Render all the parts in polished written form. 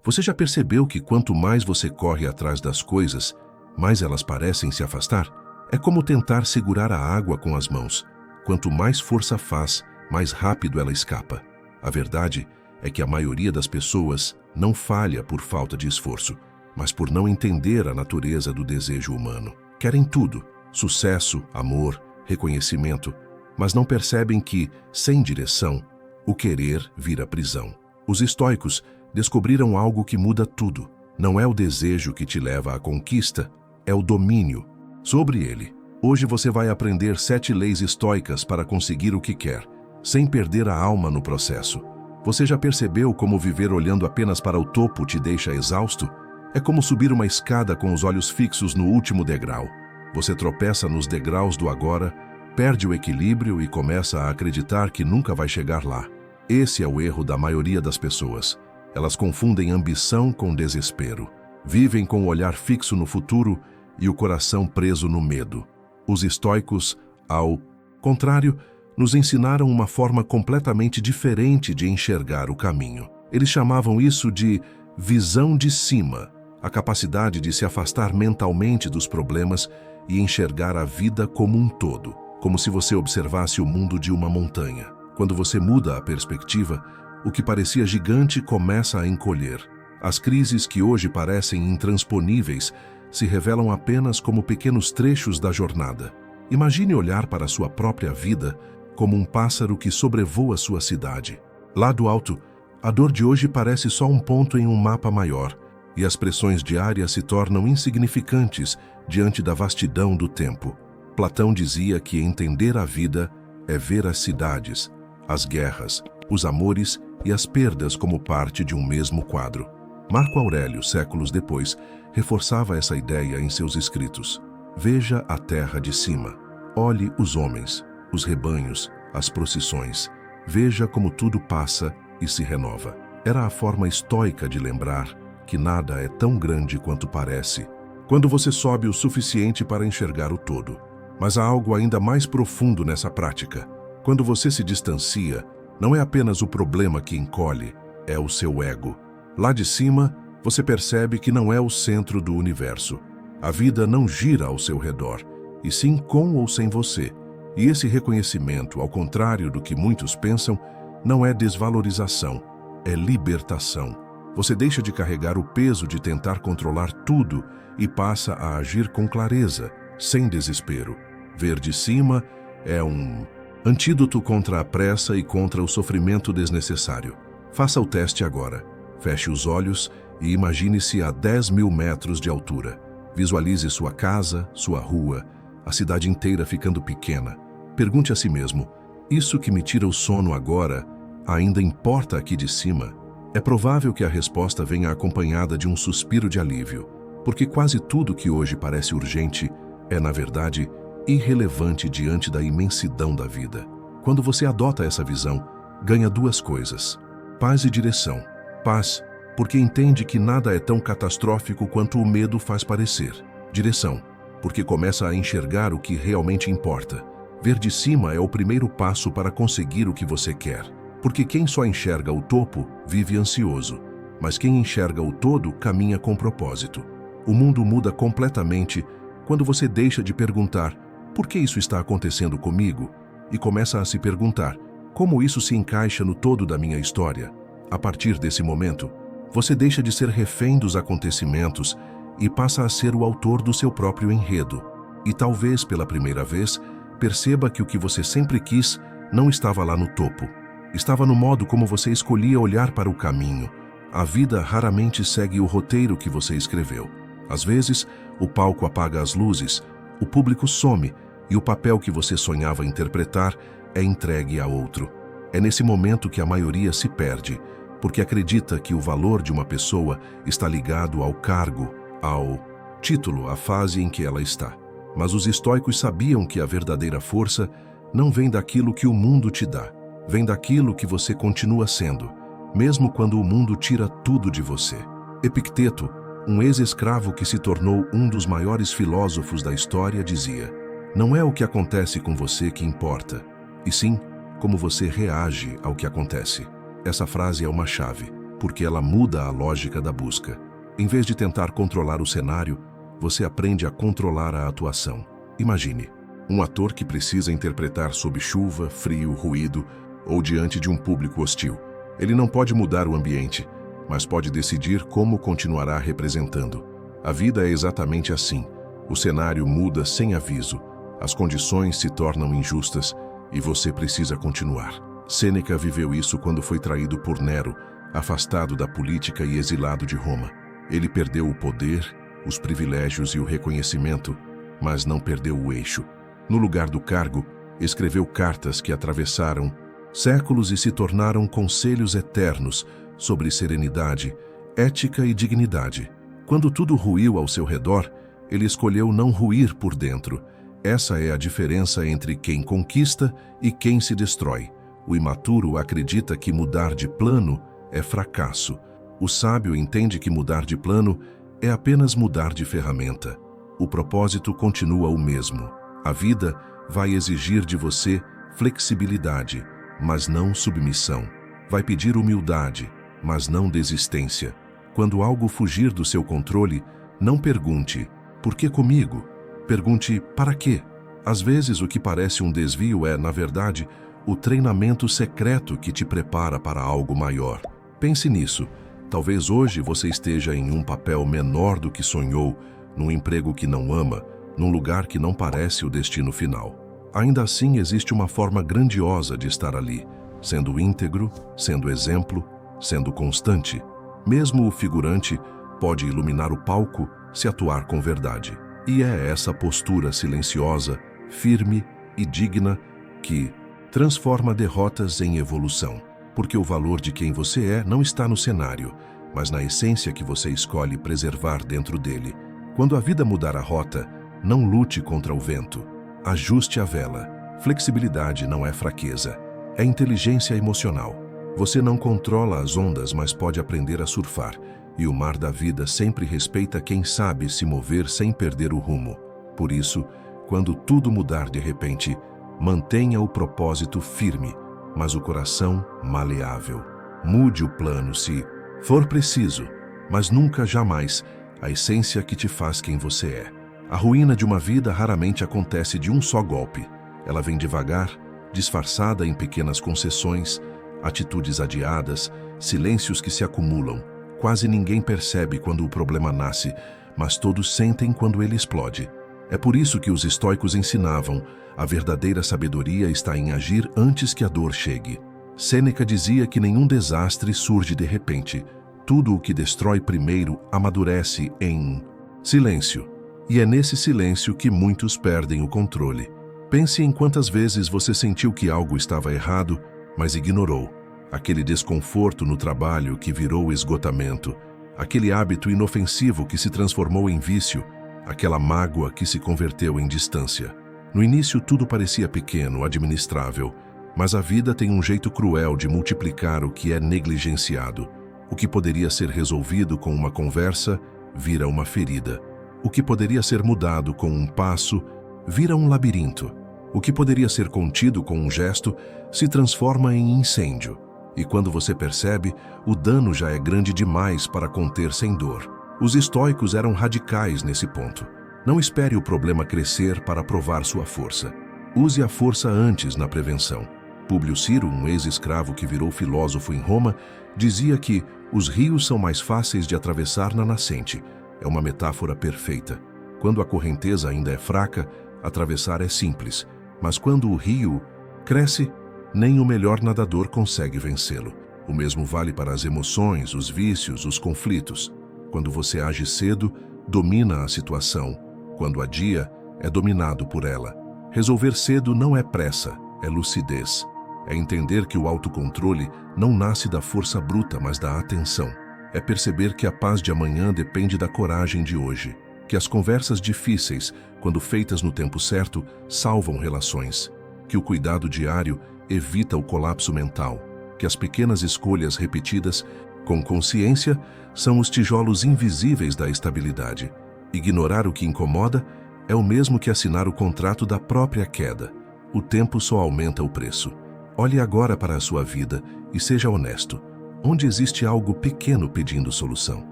Você já percebeu que quanto mais você corre atrás das coisas, mais elas parecem se afastar? É como tentar segurar a água com as mãos. Quanto mais força faz, mais rápido ela escapa. A verdade é que a maioria das pessoas não falha por falta de esforço, mas por não entender a natureza do desejo humano. Querem tudo: sucesso, amor, reconhecimento, mas não percebem que, sem direção, o querer vira prisão. Os estoicos descobriram algo que muda tudo. Não é o desejo que te leva à conquista, é o domínio sobre ele. Hoje você vai aprender 7 leis estoicas para conseguir o que quer, sem perder a alma no processo. Você já percebeu como viver olhando apenas para o topo te deixa exausto? É como subir uma escada com os olhos fixos no último degrau. Você tropeça nos degraus do agora, perde o equilíbrio e começa a acreditar que nunca vai chegar lá. Esse é o erro da maioria das pessoas. Elas confundem ambição com desespero. Vivem com o olhar fixo no futuro e o coração preso no medo. Os estoicos, ao contrário, nos ensinaram uma forma completamente diferente de enxergar o caminho. Eles chamavam isso de visão de cima, a capacidade de se afastar mentalmente dos problemas e enxergar a vida como um todo, como se você observasse o mundo de uma montanha. Quando você muda a perspectiva, o que parecia gigante começa a encolher. As crises que hoje parecem intransponíveis se revelam apenas como pequenos trechos da jornada. Imagine olhar para a sua própria vida como um pássaro que sobrevoa sua cidade. Lá do alto, a dor de hoje parece só um ponto em um mapa maior, e as pressões diárias se tornam insignificantes diante da vastidão do tempo. Platão dizia que entender a vida é ver as cidades, as guerras, os amores e as perdas como parte de um mesmo quadro. Marco Aurélio, séculos depois, reforçava essa ideia em seus escritos. Veja a terra de cima. Olhe os homens, os rebanhos, as procissões. Veja como tudo passa e se renova. Era a forma estoica de lembrar que nada é tão grande quanto parece, quando você sobe o suficiente para enxergar o todo. Mas há algo ainda mais profundo nessa prática. Quando você se distancia, não é apenas o problema que encolhe, é o seu ego. Lá de cima, você percebe que não é o centro do universo. A vida não gira ao seu redor, e sim com ou sem você. E esse reconhecimento, ao contrário do que muitos pensam, não é desvalorização, é libertação. Você deixa de carregar o peso de tentar controlar tudo e passa a agir com clareza, sem desespero. Ver de cima é um antídoto contra a pressa e contra o sofrimento desnecessário. Faça o teste agora. Feche os olhos e imagine-se a 10.000 metros de altura. Visualize sua casa, sua rua, a cidade inteira ficando pequena. Pergunte a si mesmo: isso que me tira o sono agora ainda importa aqui de cima? É provável que a resposta venha acompanhada de um suspiro de alívio, porque quase tudo que hoje parece urgente é, na verdade, irrelevante diante da imensidão da vida. Quando você adota essa visão, ganha 2 coisas: paz e direção. Paz, porque entende que nada é tão catastrófico quanto o medo faz parecer. Direção, porque começa a enxergar o que realmente importa. Ver de cima é o primeiro passo para conseguir o que você quer. Porque quem só enxerga o topo vive ansioso, mas quem enxerga o todo caminha com propósito. O mundo muda completamente quando você deixa de perguntar: por que isso está acontecendo comigo? E começa a se perguntar: como isso se encaixa no todo da minha história? A partir desse momento, você deixa de ser refém dos acontecimentos e passa a ser o autor do seu próprio enredo. E talvez, pela primeira vez, perceba que o que você sempre quis não estava lá no topo. Estava no modo como você escolhia olhar para o caminho. A vida raramente segue o roteiro que você escreveu. Às vezes, o palco apaga as luzes, o público some e o papel que você sonhava interpretar é entregue a outro. É nesse momento que a maioria se perde, porque acredita que o valor de uma pessoa está ligado ao cargo, ao título, à fase em que ela está. Mas os estoicos sabiam que a verdadeira força não vem daquilo que o mundo te dá, vem daquilo que você continua sendo, mesmo quando o mundo tira tudo de você. Epicteto, um ex-escravo que se tornou um dos maiores filósofos da história, dizia: não é o que acontece com você que importa, e sim como você reage ao que acontece. Essa frase é uma chave. porque ela muda a lógica da busca. Em vez de tentar controlar o cenário, você aprende a controlar a atuação. Imagine, um ator que precisa interpretar sob chuva, frio, ruído ou diante de um público hostil. Ele não pode mudar o ambiente, mas pode decidir como continuará representando. A vida é exatamente assim. O cenário muda sem aviso, as condições se tornam injustas e você precisa continuar. Sêneca viveu isso quando foi traído por Nero, afastado da política e exilado de Roma. Ele perdeu o poder, os privilégios e o reconhecimento, mas não perdeu o eixo. No lugar do cargo, escreveu cartas que atravessaram séculos e se tornaram conselhos eternos sobre serenidade, ética e dignidade. Quando tudo ruiu ao seu redor, ele escolheu não ruir por dentro. Essa é a diferença entre quem conquista e quem se destrói. O imaturo acredita que mudar de plano é fracasso. O sábio entende que mudar de plano é apenas mudar de ferramenta. O propósito continua o mesmo. A vida vai exigir de você flexibilidade, mas não submissão. Vai pedir humildade, mas não desistência. Quando algo fugir do seu controle, não pergunte, por que comigo? Pergunte, para quê? Às vezes o que parece um desvio é, na verdade, o treinamento secreto que te prepara para algo maior. Pense nisso. Talvez hoje você esteja em um papel menor do que sonhou, num emprego que não ama, num lugar que não parece o destino final. Ainda assim, existe uma forma grandiosa de estar ali, sendo íntegro, sendo exemplo, sendo constante. Mesmo o figurante pode iluminar o palco se atuar com verdade. E é essa postura silenciosa, firme e digna que transforma derrotas em evolução. Porque o valor de quem você é não está no cenário, mas na essência que você escolhe preservar dentro dele. Quando a vida mudar a rota, não lute contra o vento. Ajuste a vela. Flexibilidade não é fraqueza, é inteligência emocional. Você não controla as ondas, mas pode aprender a surfar. E o mar da vida sempre respeita quem sabe se mover sem perder o rumo. Por isso, quando tudo mudar de repente, mantenha o propósito firme, mas o coração maleável. Mude o plano se for preciso, mas nunca jamais a essência que te faz quem você é. A ruína de uma vida raramente acontece de um só golpe. Ela vem devagar, disfarçada em pequenas concessões, atitudes adiadas, silêncios que se acumulam. Quase ninguém percebe quando o problema nasce, mas todos sentem quando ele explode. É por isso que os estoicos ensinavam: a verdadeira sabedoria está em agir antes que a dor chegue. Sêneca dizia que nenhum desastre surge de repente. Tudo o que destrói primeiro amadurece em silêncio. E é nesse silêncio que muitos perdem o controle. Pense em quantas vezes você sentiu que algo estava errado, mas ignorou. Aquele desconforto no trabalho que virou esgotamento. Aquele hábito inofensivo que se transformou em vício. Aquela mágoa que se converteu em distância. No início tudo parecia pequeno, administrável, mas a vida tem um jeito cruel de multiplicar o que é negligenciado. O que poderia ser resolvido com uma conversa vira uma ferida. O que poderia ser mudado com um passo vira um labirinto. O que poderia ser contido com um gesto se transforma em incêndio. E quando você percebe, o dano já é grande demais para conter sem dor. Os estoicos eram radicais nesse ponto. Não espere o problema crescer para provar sua força. Use a força antes na prevenção. Públio Ciro, um ex-escravo que virou filósofo em Roma, dizia que os rios são mais fáceis de atravessar na nascente. É uma metáfora perfeita. Quando a correnteza ainda é fraca, atravessar é simples. Mas quando o rio cresce, nem o melhor nadador consegue vencê-lo. O mesmo vale para as emoções, os vícios, os conflitos. Quando você age cedo, domina a situação. Quando adia, é dominado por ela. Resolver cedo não é pressa, é lucidez. É entender que o autocontrole não nasce da força bruta, mas da atenção. É perceber que a paz de amanhã depende da coragem de hoje. Que as conversas difíceis, quando feitas no tempo certo, salvam relações. Que o cuidado diário evita o colapso mental. Que as pequenas escolhas repetidas, com consciência, são os tijolos invisíveis da estabilidade. Ignorar o que incomoda é o mesmo que assinar o contrato da própria queda. O tempo só aumenta o preço. Olhe agora para a sua vida e seja honesto. onde existe algo pequeno pedindo solução.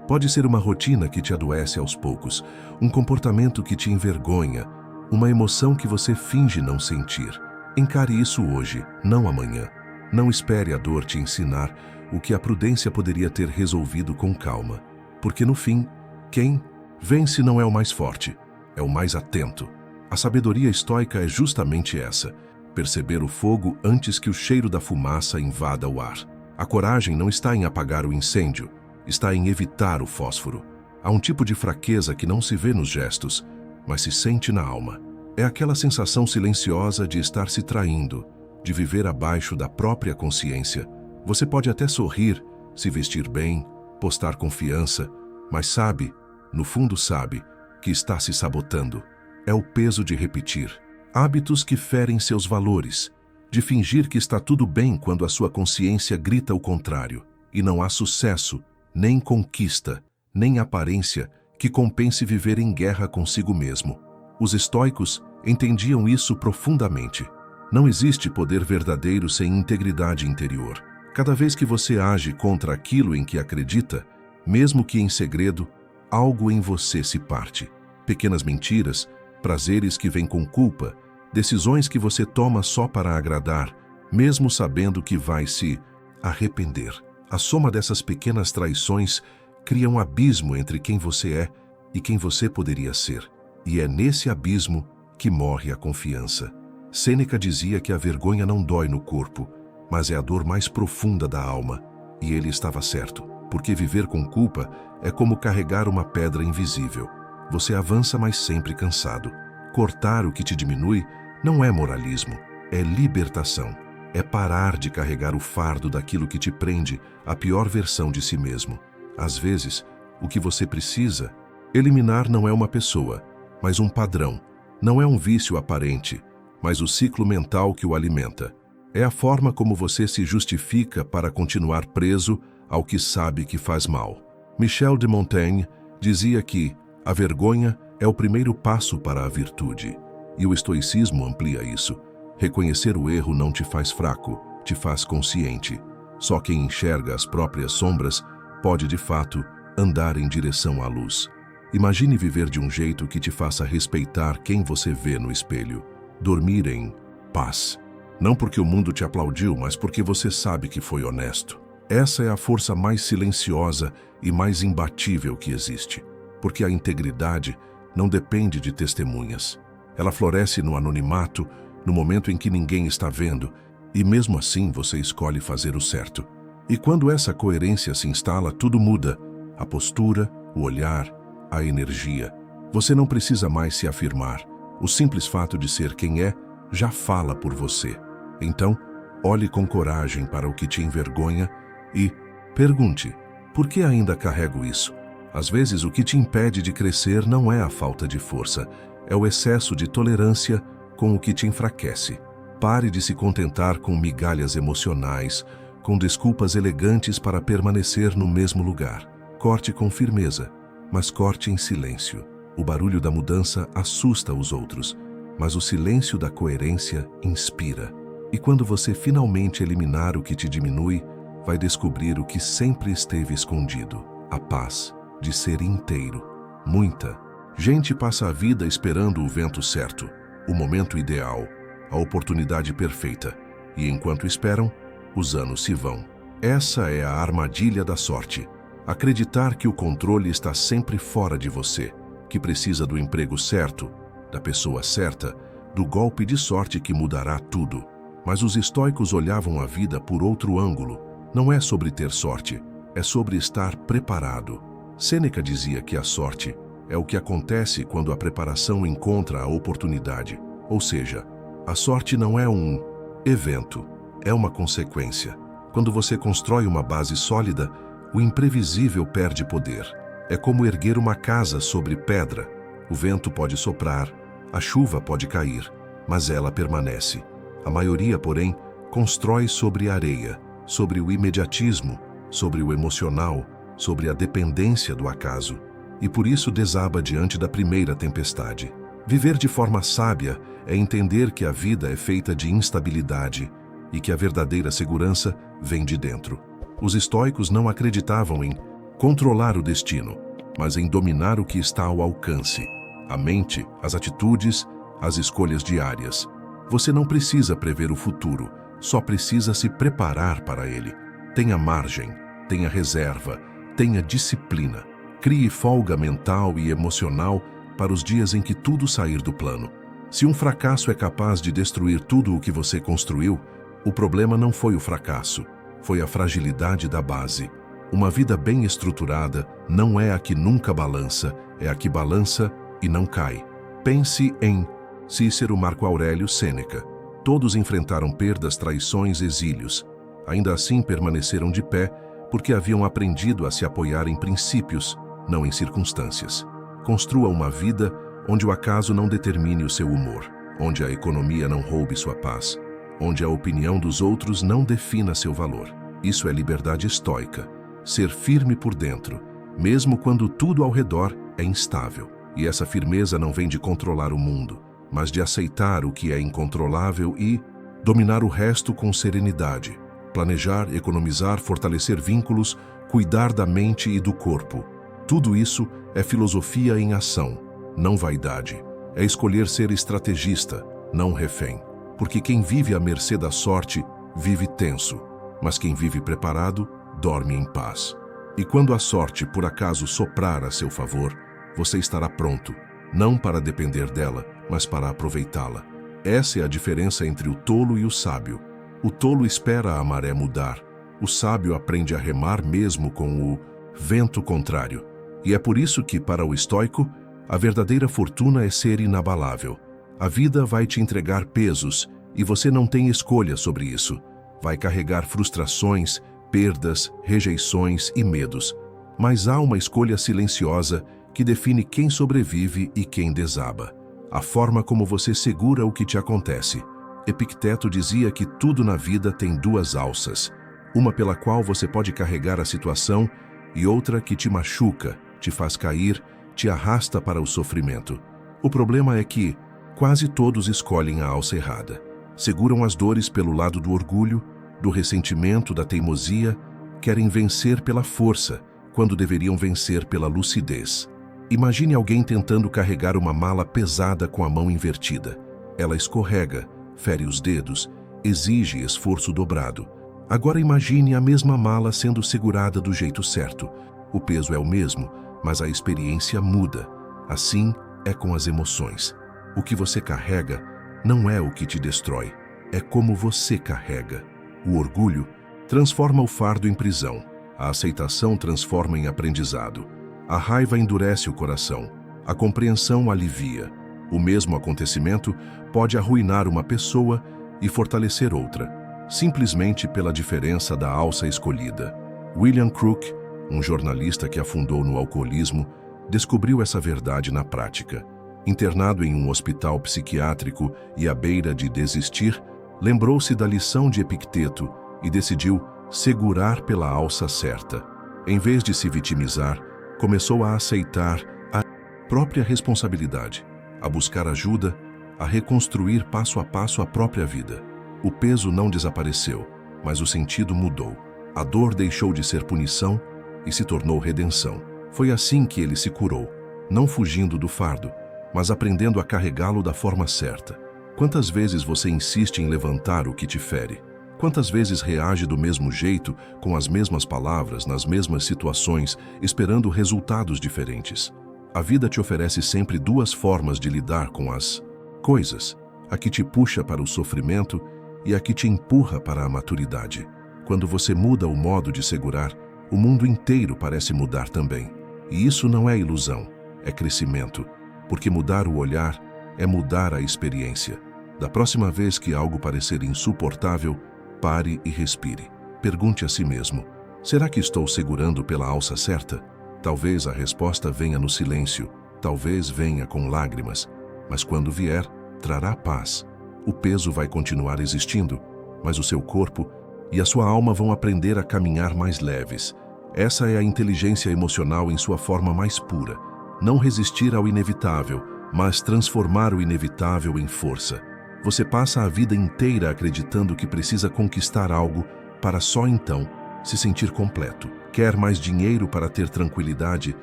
Pode ser uma rotina que te adoece aos poucos, um comportamento que te envergonha, uma emoção que você finge não sentir. Encare isso hoje, não amanhã. Não espere a dor te ensinar o que a prudência poderia ter resolvido com calma. Porque no fim, quem vence não é o mais forte, é o mais atento. A sabedoria estoica é justamente essa: perceber o fogo antes que o cheiro da fumaça invada o ar. A coragem não está em apagar o incêndio, está em evitar o fósforo. Há um tipo de fraqueza que não se vê nos gestos, mas se sente na alma. É aquela sensação silenciosa de estar se traindo, de viver abaixo da própria consciência. Você pode até sorrir, se vestir bem, postar confiança, mas sabe, no fundo sabe, que está se sabotando. É o peso de repetir hábitos que ferem seus valores, de fingir que está tudo bem quando a sua consciência grita o contrário. E não há sucesso, nem conquista, nem aparência que compense viver em guerra consigo mesmo. Os estoicos entendiam isso profundamente. Não existe poder verdadeiro sem integridade interior. Cada vez que você age contra aquilo em que acredita, mesmo que em segredo, algo em você se parte. Pequenas mentiras, prazeres que vêm com culpa, decisões que você toma só para agradar, mesmo sabendo que vai se arrepender. A soma dessas pequenas traições cria um abismo entre quem você é e quem você poderia ser. E é nesse abismo que morre a confiança. Sêneca dizia que a vergonha não dói no corpo, mas é a dor mais profunda da alma. E ele estava certo, porque viver com culpa é como carregar uma pedra invisível. Você avança, mas sempre cansado. Cortar o que te diminui não é moralismo, é libertação. É parar de carregar o fardo daquilo que te prende à pior versão de si mesmo. Às vezes, o que você precisa eliminar não é uma pessoa, mas um padrão. Não é um vício aparente, mas o ciclo mental que o alimenta. É a forma como você se justifica para continuar preso ao que sabe que faz mal. Michel de Montaigne dizia que a vergonha é o primeiro passo para a virtude. E o estoicismo amplia isso. Reconhecer o erro não te faz fraco, te faz consciente. Só quem enxerga as próprias sombras pode, de fato, andar em direção à luz. Imagine viver de um jeito que te faça respeitar quem você vê no espelho. Dormir em paz. Não porque o mundo te aplaudiu, mas porque você sabe que foi honesto. Essa é a força mais silenciosa e mais imbatível que existe. Porque a integridade não depende de testemunhas. Ela floresce no anonimato, no momento em que ninguém está vendo, e mesmo assim você escolhe fazer o certo. E quando essa coerência se instala, tudo muda. A postura, o olhar, a energia. Você não precisa mais se afirmar. O simples fato de ser quem é já fala por você. Então, olhe com coragem para o que te envergonha e pergunte: por que ainda carrego isso? Às vezes, o que te impede de crescer não é a falta de força, é o excesso de tolerância com o que te enfraquece. Pare de se contentar com migalhas emocionais, com desculpas elegantes para permanecer no mesmo lugar. Corte com firmeza, mas corte em silêncio. O barulho da mudança assusta os outros, mas o silêncio da coerência inspira. E quando você finalmente eliminar o que te diminui, vai descobrir o que sempre esteve escondido: a paz de ser inteiro. Muita gente passa a vida esperando o vento certo, o momento ideal, a oportunidade perfeita, e enquanto esperam, os anos se vão. Essa é a armadilha da sorte. Acreditar que o controle está sempre fora de você, que precisa do emprego certo, da pessoa certa, do golpe de sorte que mudará tudo. Mas os estoicos olhavam a vida por outro ângulo. Não é sobre ter sorte, é sobre estar preparado. Sêneca dizia que a sorte é o que acontece quando a preparação encontra a oportunidade. Ou seja, a sorte não é um evento, é uma consequência. Quando você constrói uma base sólida, o imprevisível perde poder. É como erguer uma casa sobre pedra. O vento pode soprar, a chuva pode cair, mas ela permanece. A maioria, porém, constrói sobre areia, sobre o imediatismo, sobre o emocional, sobre a dependência do acaso, e por isso desaba diante da primeira tempestade. Viver de forma sábia é entender que a vida é feita de instabilidade e que a verdadeira segurança vem de dentro. Os estoicos não acreditavam em controlar o destino, mas em dominar o que está ao alcance: a mente, as atitudes, as escolhas diárias. Você não precisa prever o futuro, só precisa se preparar para ele. Tenha margem, tenha reserva, tenha disciplina. Crie folga mental e emocional para os dias em que tudo sair do plano. Se um fracasso é capaz de destruir tudo o que você construiu, o problema não foi o fracasso, foi a fragilidade da base. Uma vida bem estruturada não é a que nunca balança, é a que balança e não cai. Pense em Cícero, Marco Aurélio, Sêneca. Todos enfrentaram perdas, traições, exílios. Ainda assim permaneceram de pé porque haviam aprendido a se apoiar em princípios, não em circunstâncias. Construa uma vida onde o acaso não determine o seu humor, onde a economia não roube sua paz, onde a opinião dos outros não defina seu valor. Isso é liberdade estoica. Ser firme por dentro, mesmo quando tudo ao redor é instável. E essa firmeza não vem de controlar o mundo, mas de aceitar o que é incontrolável e dominar o resto com serenidade. Planejar, economizar, fortalecer vínculos, cuidar da mente e do corpo. Tudo isso é filosofia em ação, não vaidade. É escolher ser estrategista, não refém. Porque quem vive à mercê da sorte, vive tenso. Mas quem vive preparado, dorme em paz. E quando a sorte por acaso soprar a seu favor, você estará pronto, não para depender dela, mas para aproveitá-la. Essa é a diferença entre o tolo e o sábio. O tolo espera a maré mudar. O sábio aprende a remar mesmo com o vento contrário. E é por isso que, para o estoico, a verdadeira fortuna é ser inabalável. A vida vai te entregar pesos e você não tem escolha sobre isso. Vai carregar frustrações, perdas, rejeições e medos. Mas há uma escolha silenciosa que define quem sobrevive e quem desaba. A forma como você segura o que te acontece. Epicteto dizia que tudo na vida tem duas alças. Uma pela qual você pode carregar a situação e outra que te machuca, te faz cair, te arrasta para o sofrimento. O problema é que quase todos escolhem a alça errada. Seguram as dores pelo lado do orgulho, do ressentimento, da teimosia, querem vencer pela força, quando deveriam vencer pela lucidez. Imagine alguém tentando carregar uma mala pesada com a mão invertida. Ela escorrega, fere os dedos, exige esforço dobrado. Agora imagine a mesma mala sendo segurada do jeito certo. O peso é o mesmo, mas a experiência muda. Assim é com as emoções. O que você carrega não é o que te destrói, é como você carrega. O orgulho transforma o fardo em prisão. A aceitação transforma em aprendizado. A raiva endurece o coração. A compreensão alivia. O mesmo acontecimento pode arruinar uma pessoa e fortalecer outra, simplesmente pela diferença da alça escolhida. William Crook, um jornalista que afundou no alcoolismo, descobriu essa verdade na prática. Internado em um hospital psiquiátrico e à beira de desistir, lembrou-se da lição de Epicteto e decidiu segurar pela alça certa. Em vez de se vitimizar, começou a aceitar a própria responsabilidade, a buscar ajuda, a reconstruir passo a passo a própria vida. O peso não desapareceu, mas o sentido mudou. A dor deixou de ser punição e se tornou redenção. Foi assim que ele se curou, não fugindo do fardo, mas aprendendo a carregá-lo da forma certa. Quantas vezes você insiste em levantar o que te fere? Quantas vezes reage do mesmo jeito, com as mesmas palavras, nas mesmas situações, esperando resultados diferentes? A vida te oferece sempre duas formas de lidar com as coisas: a que te puxa para o sofrimento e a que te empurra para a maturidade. Quando você muda o modo de segurar, o mundo inteiro parece mudar também. E isso não é ilusão, é crescimento, porque mudar o olhar é mudar a experiência. Da próxima vez que algo parecer insuportável, pare e respire. Pergunte a si mesmo: será que estou segurando pela alça certa? Talvez a resposta venha no silêncio, talvez venha com lágrimas, mas quando vier, trará paz. O peso vai continuar existindo, mas o seu corpo e a sua alma vão aprender a caminhar mais leves. Essa é a inteligência emocional em sua forma mais pura. Não resistir ao inevitável, mas transformar o inevitável em força. Você passa a vida inteira acreditando que precisa conquistar algo para só então se sentir completo. Quer mais dinheiro para ter tranquilidade,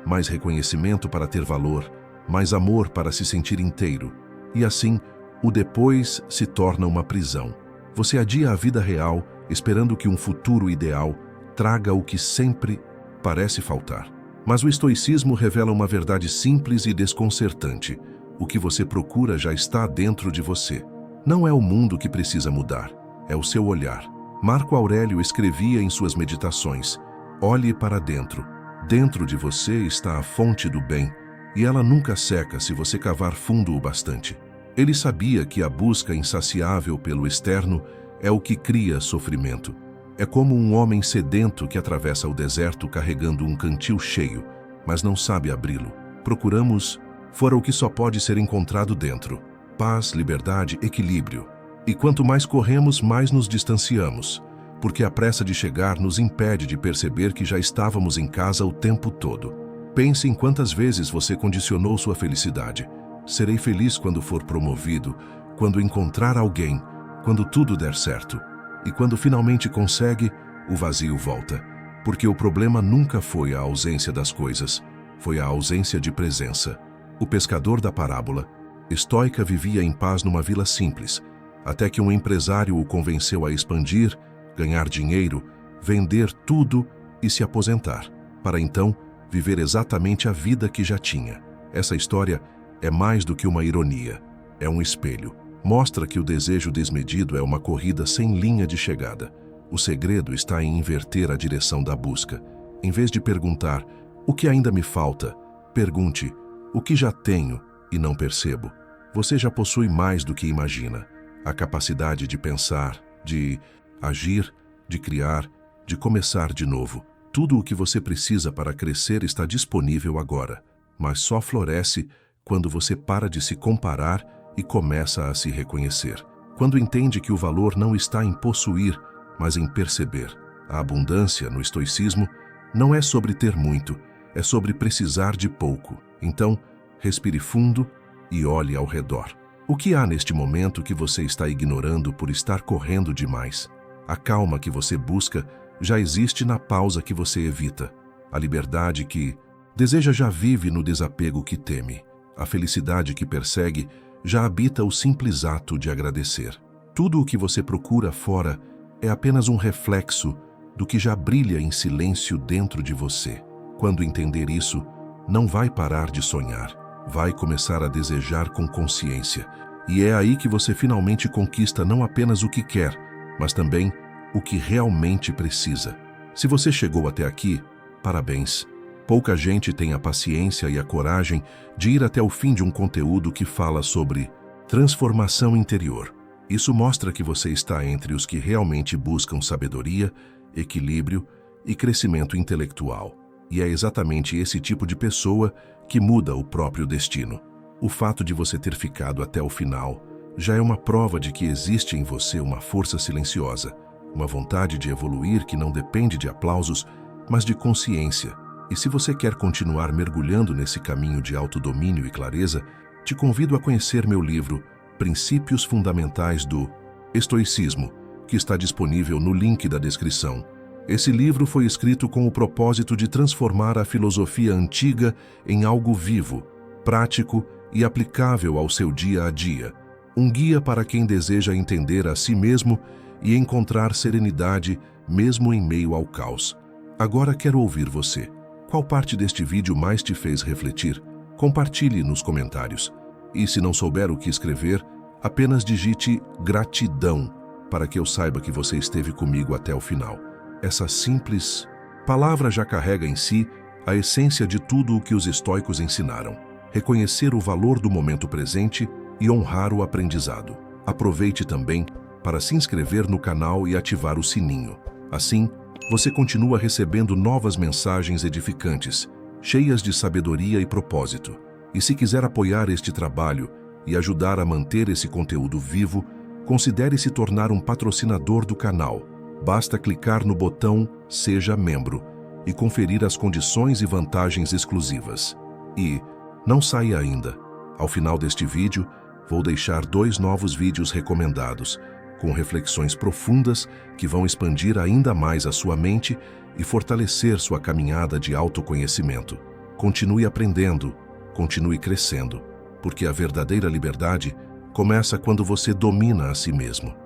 mais reconhecimento para ter valor, mais amor para se sentir inteiro. E assim, o depois se torna uma prisão. Você adia a vida real, esperando que um futuro ideal traga o que sempre parece faltar. Mas o estoicismo revela uma verdade simples e desconcertante. O que você procura já está dentro de você. Não é o mundo que precisa mudar, é o seu olhar. Marco Aurélio escrevia em suas meditações: olhe para dentro. Dentro de você está a fonte do bem, e ela nunca seca se você cavar fundo o bastante. Ele sabia que a busca insaciável pelo externo é o que cria sofrimento. É como um homem sedento que atravessa o deserto carregando um cantil cheio, mas não sabe abri-lo. Procuramos fora o que só pode ser encontrado dentro: paz, liberdade, equilíbrio. E quanto mais corremos, mais nos distanciamos, porque a pressa de chegar nos impede de perceber que já estávamos em casa o tempo todo. Pense em quantas vezes você condicionou sua felicidade. Serei feliz quando for promovido, quando encontrar alguém, quando tudo der certo. E quando finalmente consegue, o vazio volta. Porque o problema nunca foi a ausência das coisas, foi a ausência de presença. O pescador da parábola estoica vivia em paz numa vila simples, até que um empresário o convenceu a expandir, ganhar dinheiro, vender tudo e se aposentar, para então viver exatamente a vida que já tinha. Essa história é mais do que uma ironia, é um espelho. Mostra que o desejo desmedido é uma corrida sem linha de chegada. O segredo está em inverter a direção da busca. Em vez de perguntar, o que ainda me falta, pergunte, o que já tenho e não percebo. Você já possui mais do que imagina. A capacidade de pensar, de agir, de criar, de começar de novo. Tudo o que você precisa para crescer está disponível agora, mas só floresce quando você para de se comparar e começa a se reconhecer. Quando entende que o valor não está em possuir, mas em perceber. A abundância, no estoicismo, não é sobre ter muito, é sobre precisar de pouco. Então, respire fundo e olhe ao redor. O que há neste momento que você está ignorando por estar correndo demais? A calma que você busca já existe na pausa que você evita. A liberdade que deseja já vive no desapego que teme. A felicidade que persegue já habita o simples ato de agradecer. Tudo o que você procura fora é apenas um reflexo do que já brilha em silêncio dentro de você. Quando entender isso, não vai parar de sonhar, vai começar a desejar com consciência. E é aí que você finalmente conquista não apenas o que quer, mas também o que realmente precisa. Se você chegou até aqui, parabéns. Pouca gente tem a paciência e a coragem de ir até o fim de um conteúdo que fala sobre transformação interior. Isso mostra que você está entre os que realmente buscam sabedoria, equilíbrio e crescimento intelectual. E é exatamente esse tipo de pessoa que muda o próprio destino. O fato de você ter ficado até o final já é uma prova de que existe em você uma força silenciosa, uma vontade de evoluir que não depende de aplausos, mas de consciência. E se você quer continuar mergulhando nesse caminho de autodomínio e clareza, te convido a conhecer meu livro Princípios Fundamentais do Estoicismo, que está disponível no link da descrição. Esse livro foi escrito com o propósito de transformar a filosofia antiga em algo vivo, prático e aplicável ao seu dia a dia. Um guia para quem deseja entender a si mesmo e encontrar serenidade mesmo em meio ao caos. Agora quero ouvir você. Qual parte deste vídeo mais te fez refletir? Compartilhe nos comentários. E se não souber o que escrever, apenas digite gratidão para que eu saiba que você esteve comigo até o final. Essa simples palavra já carrega em si a essência de tudo o que os estoicos ensinaram. Reconhecer o valor do momento presente e honrar o aprendizado. Aproveite também para se inscrever no canal e ativar o sininho. Assim, você continua recebendo novas mensagens edificantes, cheias de sabedoria e propósito. E se quiser apoiar este trabalho e ajudar a manter esse conteúdo vivo, considere se tornar um patrocinador do canal. Basta clicar no botão Seja Membro e conferir as condições e vantagens exclusivas. E não saia ainda. Ao final deste vídeo, vou deixar 2 novos vídeos recomendados, com reflexões profundas que vão expandir ainda mais a sua mente e fortalecer sua caminhada de autoconhecimento. Continue aprendendo, continue crescendo, porque a verdadeira liberdade começa quando você domina a si mesmo.